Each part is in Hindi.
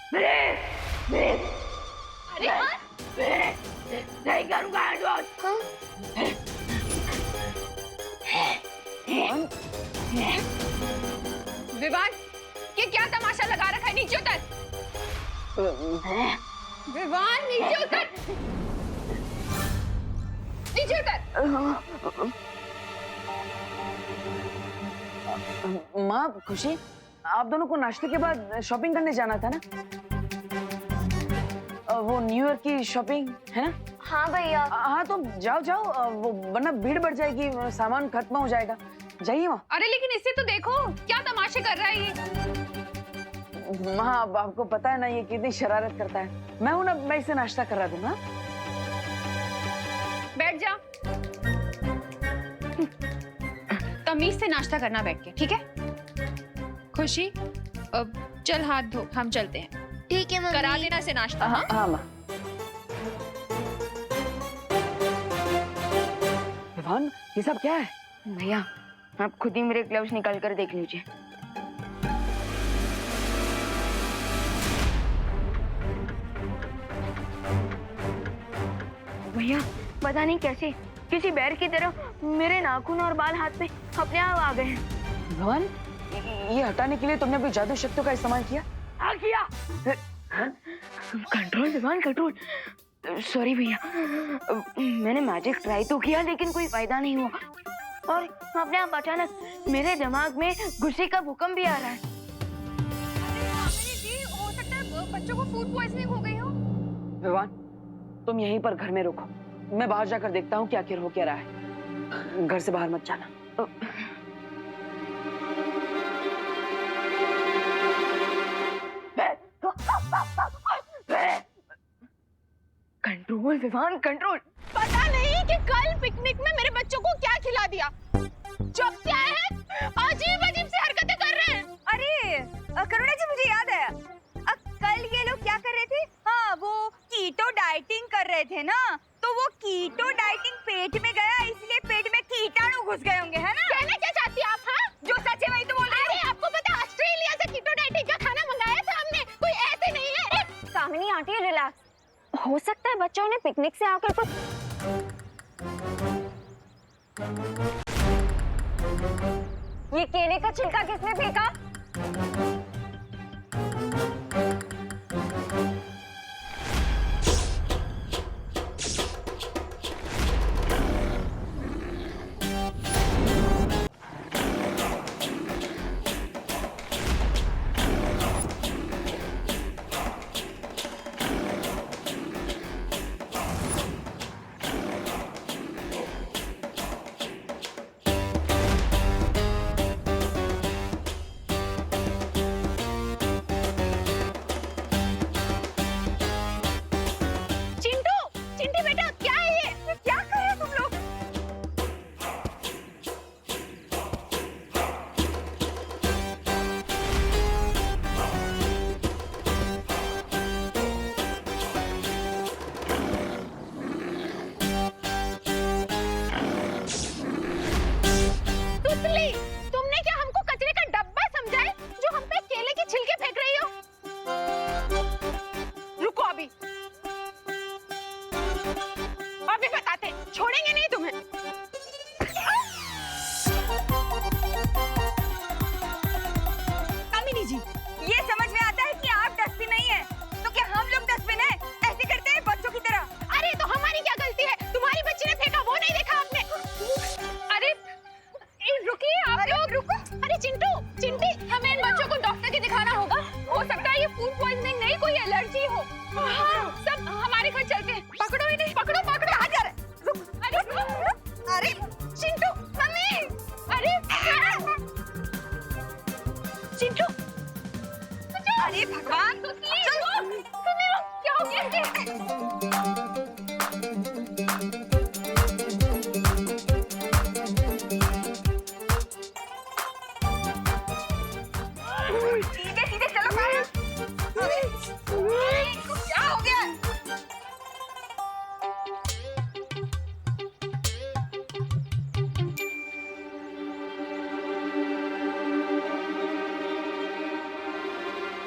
अरे नहीं करूंगा विवान, ये क्या तमाशा लगा रखा है? नीचे उतर विवान, नीचे उतर, नीचे उतर। माँ, खुशी, आप दोनों को नाश्ते के बाद शॉपिंग करने जाना था ना? वो न्यू ईयर की शॉपिंग है ना? हाँ भैया। हाँ तो जाओ जाओ, वो वरना भीड़ बढ़ जाएगी, सामान खत्म हो जाएगा। जाइए माँ। अरे लेकिन इसे तो देखो, क्या तमाशे कर रहा है ये। माँ, अब आपको पता है ना ये कितनी शरारत करता है। मैं हूं ना, मैं इसे नाश्ता करा दूंगा। बैठ जा, तमीज से नाश्ता करना बैठ के, ठीक है? खुशी, अब चल हाथ धो, हम चलते हैं। ठीक है मम्मी। करा देना से नाश्ता। हाँ हाँ माँ। विवान, ये सब क्या है? भैया, आप खुद ही मेरे ग्लव्स निकाल कर देख लीजिए। भैया, पता नहीं कैसे किसी बैर की तरह मेरे नाखून और बाल हाथ में अपने आप आ गए हैं। विवान, ये हटाने के लिए तुमने अपनी जादू शक्तियों का इस्तेमाल किया? हाँ किया। Control Vivaan, control. सॉरी भैया, मैंने मैजिक ट्राई तो किया लेकिन कोई फायदा नहीं हुआ और अपने आप अचानक मेरे दिमाग में गुस्से का भूकंप भी आ रहा है। जी, हो सकता है बच्चों को फूड पॉइजनिंग हो गई हो। विवान, तुम यहीं पर घर में रुको, मैं बाहर जाकर देखता हूँ कि आखिर हो क्या रहा है। घर से बाहर मत जाना। Control Vivaan, control. पता नहीं कि कल पिकनिक में मेरे बच्चों को क्या खिला दिया। जब क्या है, अजीब अजीब सी हरकतें कर रहे हैं। अरे करुणा जी, मुझे याद आया। कल ये लोग क्या कर रहे थे? हाँ, वो कीटो डाइटिंग कर रहे थे ना, तो वो कीटो डाइटिंग पेट में गया, इसलिए पेट में कीटाणु घुस गए होंगे, है ना? कहना क्या चाहती हैं आप? हाँ, जो सच है वही तो बोल रही हूँ। अरे आपको पता है, ऑस्ट्रेलिया से कीटो डाइटिंग का खाना मंगाया था हमने, कोई ऐसे नहीं है। कामिनी आंटी, रिलैक्स। हो सकता है बच्चों ने पिकनिक से आकर कुछ। ये केले का छिलका किसने फेंका? अरे भगवान, क्या हो गया? सीधे सीधे चलो बाहर। क्या हो गया?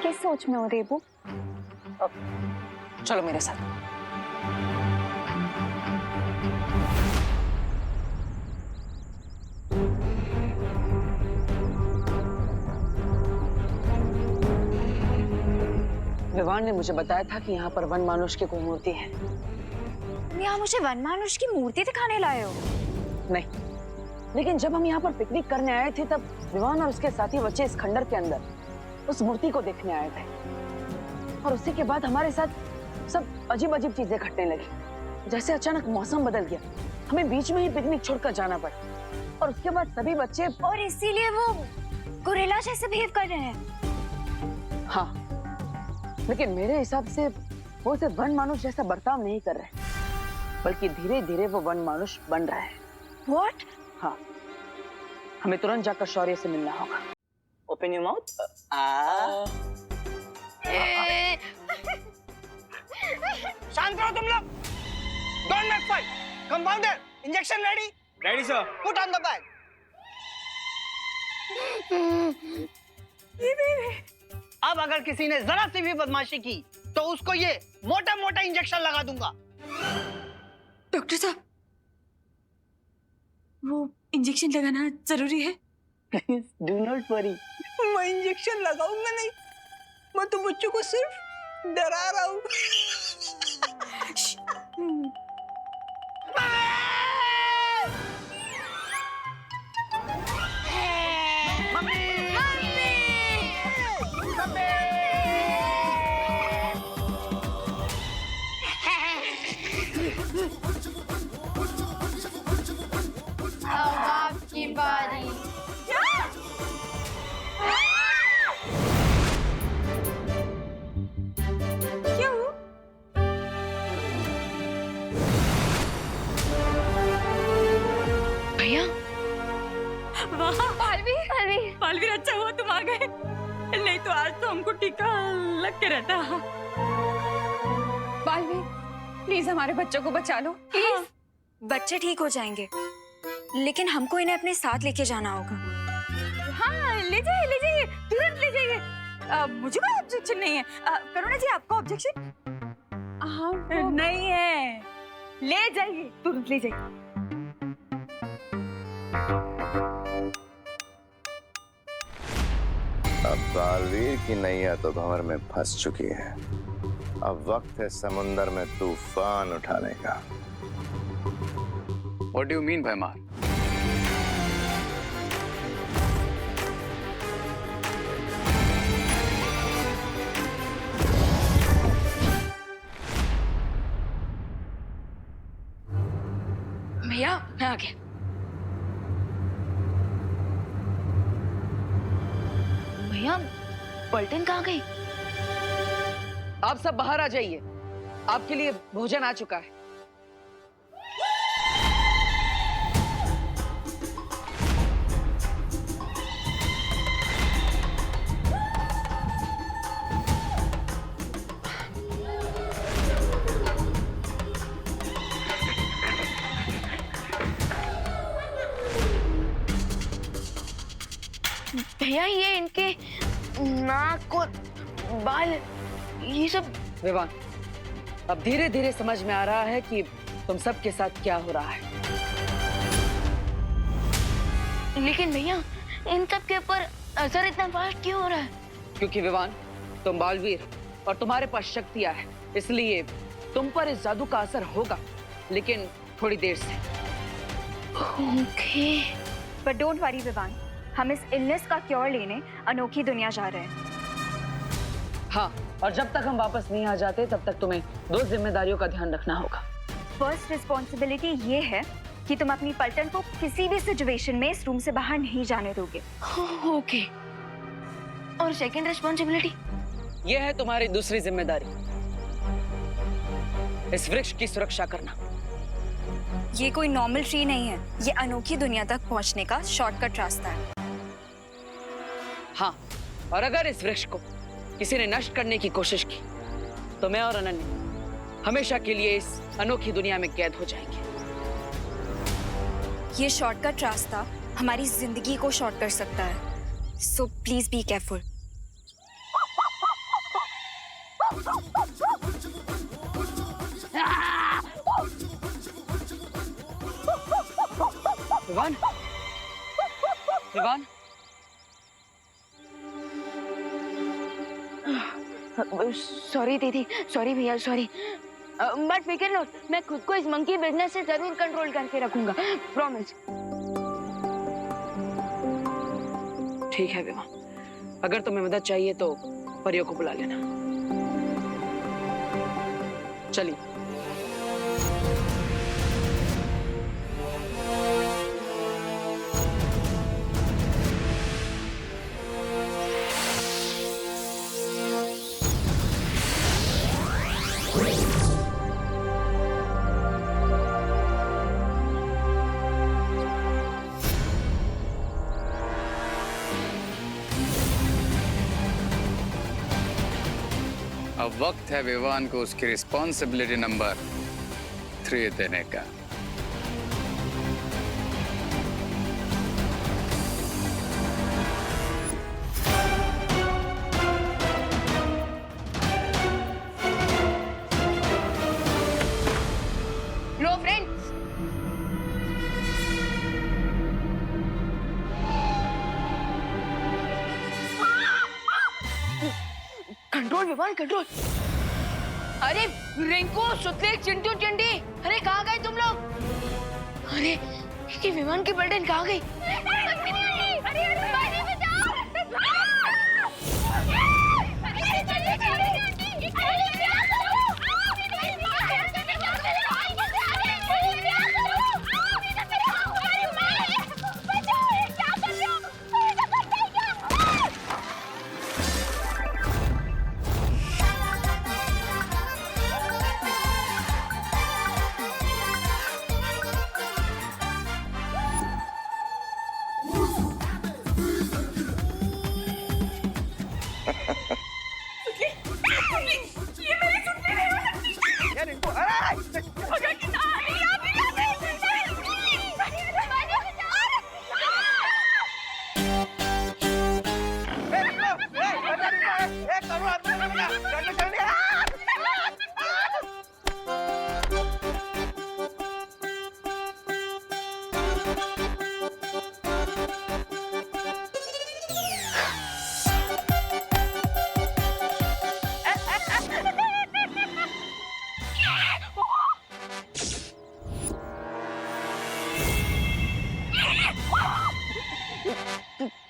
किस सोच में हो रेबू? चलो मेरे साथ। विवान ने मुझे बताया था कि यहाँ पर वन मानुष की कोई मूर्ति है। तुम यहाँ मुझे वन मानुष की मूर्ति दिखाने लाए हो? नहीं, लेकिन जब हम यहाँ पर पिकनिक करने आए थे तब विवान और उसके साथी बच्चे इस खंडर के अंदर उस मूर्ति को देखने आए थे और उसी के बाद हमारे साथ सब अजीब अजीब चीजें घटने लगी। जैसे अचानक मौसम बदल गया, हमें बीच में ही पिकनिक छोड़कर जाना पड़ा और उसके बाद सभी बच्चे और इसीलिए वो गोरिल्ला जैसे बिहेव कर रहे हैं। हाँ, लेकिन मेरे हिसाब से वो सिर्फ वन मानुष जैसा बर्ताव नहीं कर रहे, बल्कि धीरे धीरे वो वन मानुष बन रहे हैं। What? हाँ, हमें तुरंत जाकर शौर्य से मिलना होगा। Open your mouth. शांत रहो तुम लोग। Don't make fight. Compounder, injection ready? Ready sir. Put on the bag. अब अगर किसी ने जरा सी भी बदमाशी की तो उसको ये मोटा मोटा इंजेक्शन लगा दूंगा। डॉक्टर साहब, वो इंजेक्शन लगाना जरूरी है? डू नॉट वरी, मैं इंजेक्शन लगाऊंगा नहीं, मैं तो बच्चों को सिर्फ डरा रहा हूँ। आपकी बारी। भैया, पालवीर, अच्छा हुआ तुम आ गए, नहीं तो आज तो हमको टीका लग के रहता। बालवीर, प्लीज हमारे बच्चों को बचा लो प्लीज। हाँ, बच्चे ठीक हो जाएंगे, लेकिन हमको इन्हें अपने साथ लेके जाना होगा। हाँ, ले जाइए, तुरंत ले जाइए। मुझे कोई ऑब्जेक्शन नहीं है। करुणा जी, आपको ऑब्जेक्शन? हाँ, नहीं है, ले जाइए, तुरंत ले जाइए। अब बालवीर की नैया तो भंवर में फंस चुकी है। अब वक्त है समुंदर में तूफान उठाने का। What do you mean, भैमार? भैया मैं आ गया। भैया, पलटन कहाँ गई? आप सब बाहर आ जाइए, आपके लिए भोजन आ चुका है। भैया, ये इनके नाक और बाल ये सब। विवान, अब धीरे धीरे समझ में आ रहा है कि तुम सबके साथ क्या हो रहा है। लेकिन भैया, इन सब के ऊपर असर इतना फास्ट क्यों हो रहा है? क्योंकि विवान, तुम बालवीर और तुम्हारे पास शक्तियां है, इसलिए तुम पर इस जादू का असर होगा, लेकिन थोड़ी देर से। Okay. But don't worry Vivaan, हम इस इलनेस का क्योर लेने अनोखी दुनिया जा रहे हैं। हाँ, और जब तक हम वापस नहीं आ जाते तब तक तुम्हें 2 जिम्मेदारियों का ध्यान रखना होगा। फर्स्ट रिस्पॉन्सिबिलिटी ये है कि तुम अपनी पलटन को किसी भी सिचुएशन में इस रूम से बाहर नहीं जाने दोगे। ओके। और सेकंड रिस्पॉन्सिबिलिटी? ये है तुम्हारी दूसरी जिम्मेदारी, इस वृक्ष की सुरक्षा करना। ये कोई नॉर्मल ट्री नहीं है, ये अनोखी दुनिया तक पहुंचने का शॉर्टकट रास्ता है। हाँ, और अगर इस वृक्ष को किसी ने नष्ट करने की कोशिश की तो मैं और अनन्या हमेशा के लिए इस अनोखी दुनिया में कैद हो जाएंगे। ये शॉर्टकट रास्ता हमारी जिंदगी को शॉर्ट कर सकता है, so please be careful. Vivaan, Vivaan, sorry दीदी, सॉरी भैया, सॉरी। बट फिकर नो, मैं खुद को इस मंकी बिजनेस से जरूर कंट्रोल करके रखूंगा, प्रॉमिस। ठीक है विवान, अगर तुम्हें मदद चाहिए तो परियों को बुला लेना। चलिए। अब वक्त है विवान को उसकी रिस्पॉन्सिबिलिटी नंबर 3 देने का। लो फ्रेंड्स, कंट्रोल विवान, कंट्रोल। अरे रिंकू, सुतले, चिंटू, चिंटी, अरे कहाँ गए तुम लोग? अरे ये विमान की पलटन कहाँ गई?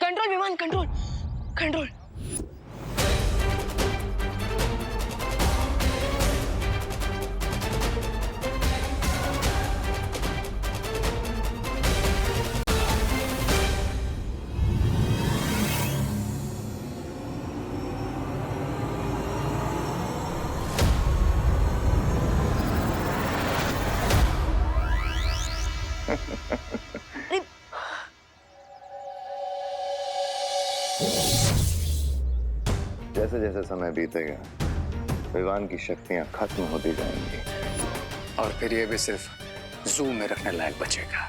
कंट्रोल विमान, कंट्रोल, कंट्रोल। जैसे जैसे समय बीतेगा विवान की शक्तियां खत्म होती जाएंगी और फिर ये भी सिर्फ जू में रखने लायक बचेगा।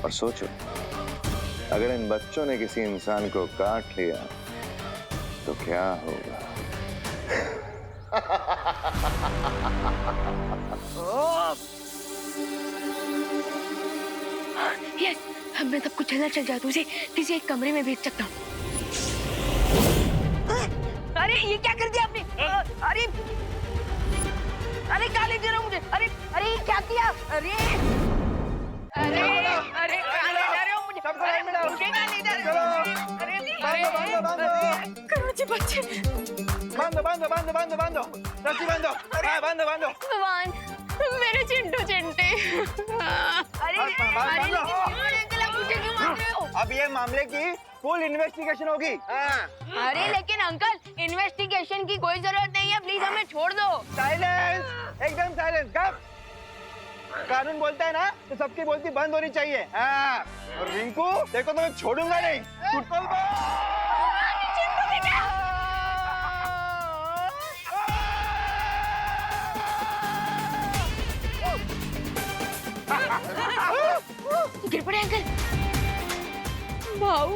और सोचो, अगर इन बच्चों ने किसी इंसान को काट लिया तो क्या होगा? यस, मैं तब कुछ नजर चल जाता, उसे किसी एक कमरे में भेज सकता हूँ। अरे ये क्या कर दिया आपने? अरे अरे क्या ले दे रहा हूँ मुझे? अरे अरे ये क्या किया? अरे अरे अरे क्या ले जा रहे हो मुझे? अरे मुझे क्या ले जा रहे हो? अरे करोड़ों बच्चे, बांधो बांधो बांधो बांधो बांधो, रस्सी बांधो, बांधो बांधो। भगवान, मेरे चिंटू चिंटे। अरे अरे अंकल, आप मुझे क्यों मार रहे हो? अब ये मामले की फुल इन्वेस्टिगेशन होगी। अरे लेकिन अंकल, इन्वेस्टिगेशन की कोई जरूरत नहीं है, प्लीज हमें छोड़ दो। साइलेंस, एकदम साइलेंस। गप। कानून बोलता है ना तो सबकी बोलती बंद होनी चाहिए। और रिंकू, देखो तो मैं छोड़ूंगा नहीं। टूटल गिर पड़े अंकल। भाऊ,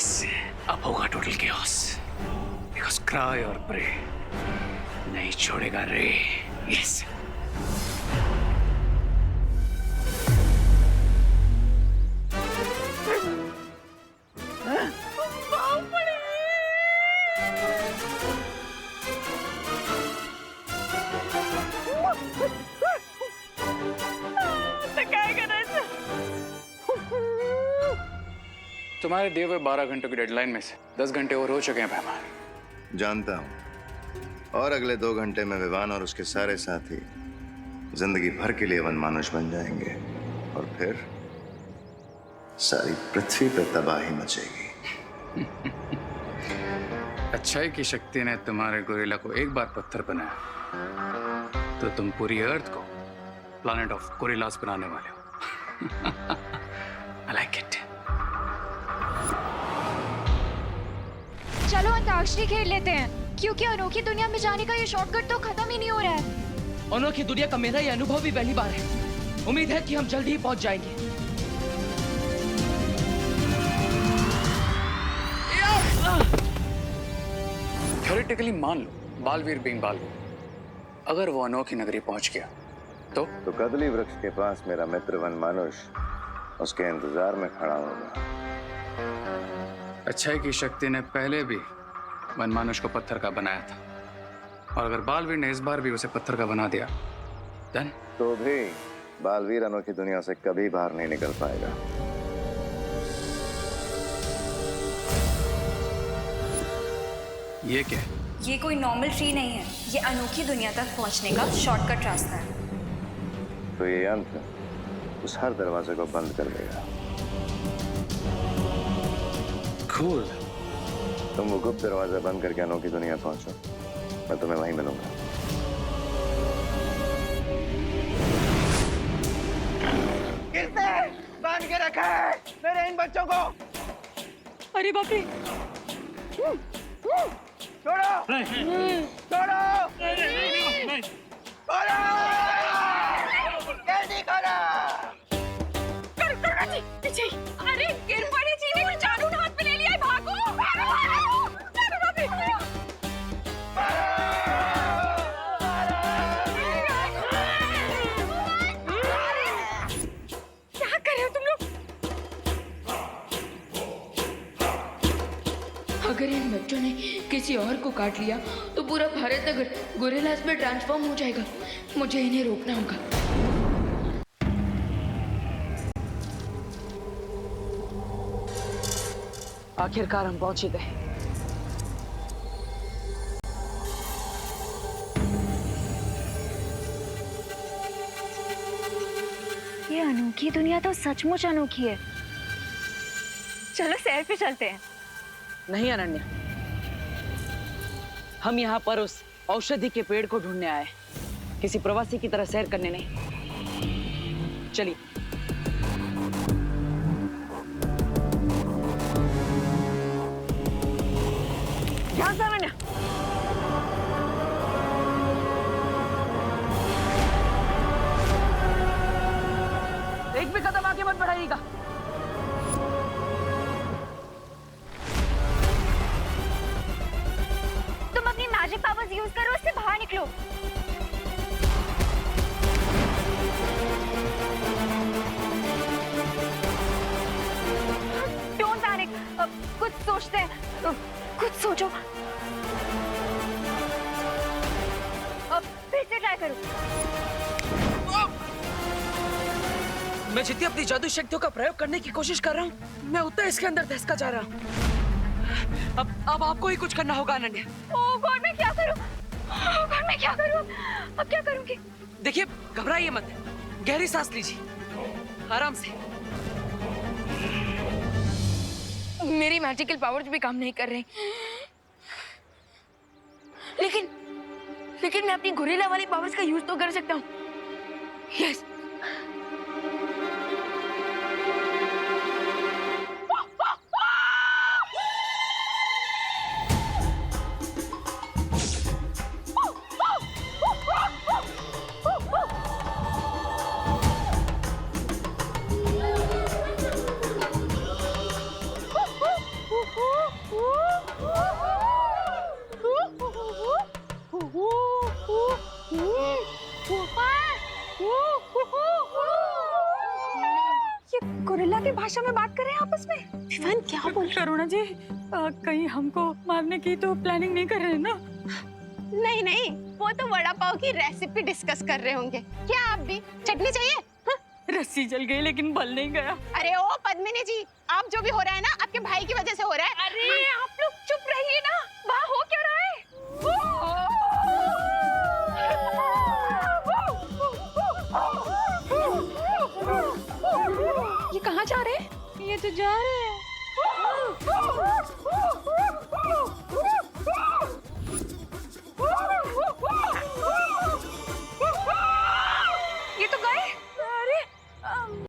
Yes, अब होगा टोटल chaos. Because cry और pray नहीं छोड़ेगा रे. Yes. तुम्हारे दिए हुए 12 घंटों की डेडलाइन में से 10 घंटे और हो चुके हैं भैमान। जानता हूं। और अगले 2 घंटे में विवान और उसके सारे साथी जिंदगी भर के लिए वनमानुष बन जाएंगे और फिर सारी पृथ्वी पर तबाही मचेगी। अच्छाई की शक्ति ने तुम्हारे गोरिल्ला को एक बार पत्थर बनाया तो तुम पूरी अर्थ को प्लैनेट ऑफ गोरिल्लास बनाने वाले हो। I like it. चलो अंताक्षरी खेल लेते हैं, क्योंकि अनोखी दुनिया में जाने का ये शॉर्टकट तो खत्म ही नहीं हो रहा है। अनोखी दुनिया का मेरा ये अनुभव भी पहली बार है। उम्मीद है कि हम जल्द ही पहुंच जाएंगे। थ्योरेटिकली मान लो बालवीर बीइंग बालवीर, अगर वो अनोखी नगरी पहुंच गया तो कदली वृक्ष के पास मेरा मित्र वनमानुष उसके इंतजार में खड़ा होगा। अच्छाई की शक्ति ने पहले भी वनमानुष को पत्थर का बनाया था, और अगर बालवीर ने इस बार भी उसे पत्थर का बना दिया देन तो भी बालवीर अनोखी दुनिया से कभी बाहर नहीं निकल पाएगा। ये क्या है? ये कोई नॉर्मल ट्री नहीं है, ये अनोखी दुनिया तक पहुंचने का शॉर्टकट रास्ता है। तो ये यंत्र उस हर दरवाजे को बंद कर देगा। Cool. तुम वो गुप्त दरवाजा बंद करके अनोखी दुनिया पहुंचो, मैं तुम्हें वहीं मिलूंगा। किसने बांध के रखा है मेरे इन बच्चों को? अरे बाप रे! छोड़ो! छोड़ो! खोलो! जल्दी खोलो! पीछे! अरे गिर पड़ी चीनी को चालू हाथ में ले लिया है, भागो! भागो! क्या कर रहे हो तुम लोग? अगर इन बच्चों ने किसी और को काट लिया तो पूरा भारत नगर गोरिल्लास में ट्रांसफॉर्म हो जाएगा। मुझे इन्हें रोकना होगा। आखिरकार हम पहुंच ही गए। ये अनोखी दुनिया तो सचमुच अनोखी है। चलो सैर पे चलते हैं। नहीं अनन्या, हम यहाँ पर उस औषधि के पेड़ को ढूंढने आए, किसी प्रवासी की तरह सैर करने नहीं। चलिए। ध्यान से अनन्या। एक भी कदम आगे मत बढ़ाइएगा। तुम अपनी मैजिक पावर्स यूज करो, उससे बाहर निकलो। डोंट पैनिक, कुछ सोचते हैं, कुछ सोचो। फिर से ट्राई करो। मैं जितनी अपनी जादू शक्तियों का प्रयोग करने की कोशिश कर रहा हूँ, मैं उतना इसके अंदर धंसता जा रहा हूँ। अब आपको ही कुछ करना होगा अनन्या। ओह गॉड, मैं क्या करूं? ओह गॉड, मैं क्या करूं? अब क्या करूंगी? देखिए, घबराइए मत, गहरी सांस लीजिए, आराम से। मेरी मैजिकल पावर्स भी काम नहीं कर रही, लेकिन मैं अपनी गोरिल्ला वाली पावर्स का यूज तो कर सकता हूँ। यस। विवान क्या बोल रहे करुणा जी कहीं हमको मारने की तो प्लानिंग नहीं कर रहे हैं ना? नहीं नहीं, वो तो वड़ा पाव की रेसिपी डिस्कस कर रहे होंगे। क्या आप भी चटनी चाहिए? हाँ? रस्सी जल गई लेकिन बल नहीं गया। अरे ओ पद्मिनी जी, आप जो भी हो रहा है ना आपके भाई की वजह से हो रहा है। अरे आप लोग चुप रहिए ना, वहाँ हो क्या रहा है? ये कहाँ जा रहे हैं? ये तो जा रहे